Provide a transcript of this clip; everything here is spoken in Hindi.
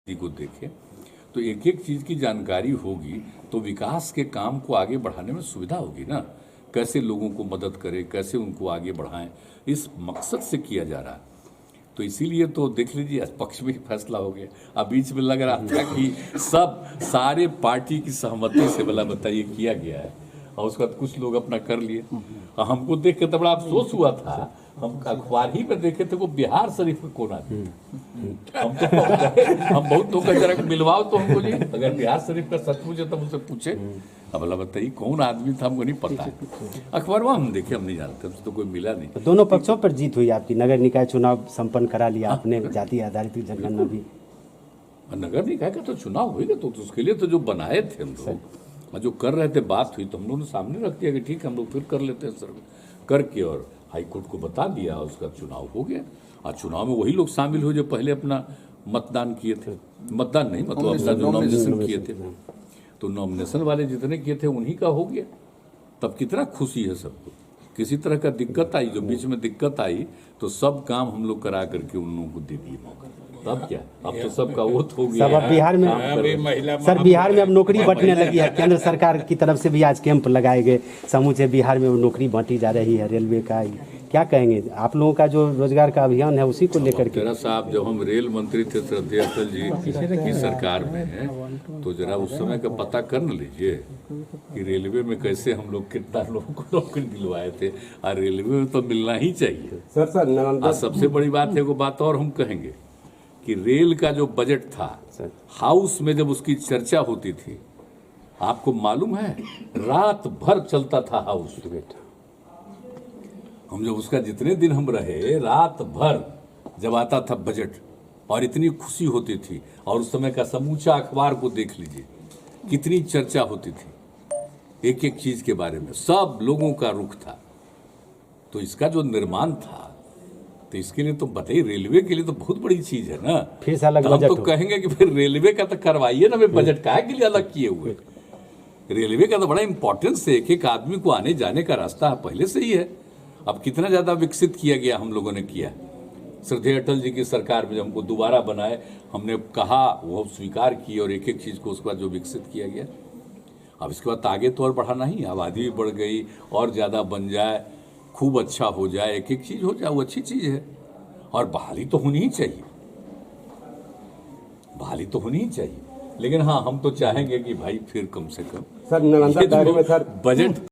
को देखें तो एक एक चीज की जानकारी होगी तो विकास के काम को आगे बढ़ाने में सुविधा होगी ना। कैसे लोगों को मदद करें, कैसे उनको आगे बढ़ाएं, इस मकसद से किया जा रहा है। तो इसीलिए तो देख लीजिए पक्ष में ही फैसला हो गया। अब बीच में लग रहा था कि सब सारे पार्टी की सहमति से भला बताइए किया गया है और उसके बाद कुछ लोग अपना कर लिए। हमको देख के तो बड़ा अफसोस हुआ था। हम अखबार ही में देखे थे वो बिहार शरीफ का कोना हम बहुत लोग का जरा मिलवाओ तो हमको जी, अगर बिहार शरीफ का सचमुच है तब उनसे पूछे। अब भला बताइए कौन आदमी था, हमको नहीं पता है। अखबार में हम देखे, हम नहीं जानते, हमसे तो कोई मिला नहीं। तो दोनों पक्षों पर जीत हुई आपकी। नगर निकाय चुनाव संपन्न करा लिया आपने, जाति आधारित जनगणना भी। नगर निकाय का तो चुनाव होगा तो उसके लिए तो जो बनाए थे हम लोग, जो कर रहे थे, बात हुई तो हम लोगों ने सामने रख दिया कि ठीक है हम लोग फिर कर लेते हैं सर्वे करके, और हाईकोर्ट को बता दिया, उसका चुनाव हो गया। और चुनाव में वही लोग शामिल हुए जो पहले अपना मतदान किए थे, मतदान नहीं मतलब अपना जो नॉमिनेशन किए थे, तो नॉमिनेशन वाले जितने किए थे उन्हीं का हो गया। तब कितना खुशी है सबको। किसी तरह का दिक्कत आई, जो बीच में दिक्कत आई तो सब काम हम लोग करा करके उन लोगों को दे दिए मौका। तब क्या, अब तो सबका वो हो गया। सब अब बिहार में सर, बिहार में अब नौकरी बंटने लगी है। केंद्र सरकार की तरफ से भी आज कैंप लगाए गए, समूचे बिहार में नौकरी बांटी जा रही है रेलवे का। क्या कहेंगे आप लोगों का जो रोजगार का अभियान है उसी को लेकर के? जरा साहब, जब हम रेल मंत्री थे श्रद्धेय अटल जी की सरकार में है, तो जरा उस समय का पता कर न लीजिए कि रेलवे में कैसे हम लोग कितना लोगों को नौकरी दिलवाए थे। और रेलवे में तो मिलना ही चाहिए सर। सबसे बड़ी बात है, वो बात और हम कहेंगे कि रेल का जो बजट था, हाउस में जब उसकी चर्चा होती थी, आपको मालूम है रात भर चलता था हाउस। हम जब उसका जितने दिन हम रहे, रात भर जब आता था बजट और इतनी खुशी होती थी। और उस समय का समूचा अखबार को देख लीजिए, कितनी चर्चा होती थी एक एक चीज के बारे में, सब लोगों का रुख था। तो इसका जो निर्माण था, तो इसके लिए तो बताइए, रेलवे के लिए तो बहुत बड़ी चीज है ना। फिर से अलग हम तो कहेंगे कि फिर रेलवे का तो करवाइए ना, बजट काहे के लिए अलग किए हुए। रेलवे का तो बड़ा इंपॉर्टेंस है, एक एक आदमी को आने जाने का रास्ता पहले से ही है। अब कितना ज्यादा विकसित किया गया, हम लोगों ने किया। श्रद्धेय अटल जी की सरकार में जब हमको दोबारा बनाए, हमने कहा, वो स्वीकार की, और एक एक चीज को उसके बाद जो विकसित किया गया। अब इसके बाद आगे तो और बढ़ाना ही, आबादी भी बढ़ गई और ज्यादा बन जाए, खूब अच्छा हो जाए, एक एक चीज हो जाए, वो अच्छी चीज है। और बहाली तो होनी ही चाहिए, बहाली तो होनी ही चाहिए। लेकिन हाँ, हम तो चाहेंगे कि भाई फिर कम से कम सर नालंदा दायरे में सर बजट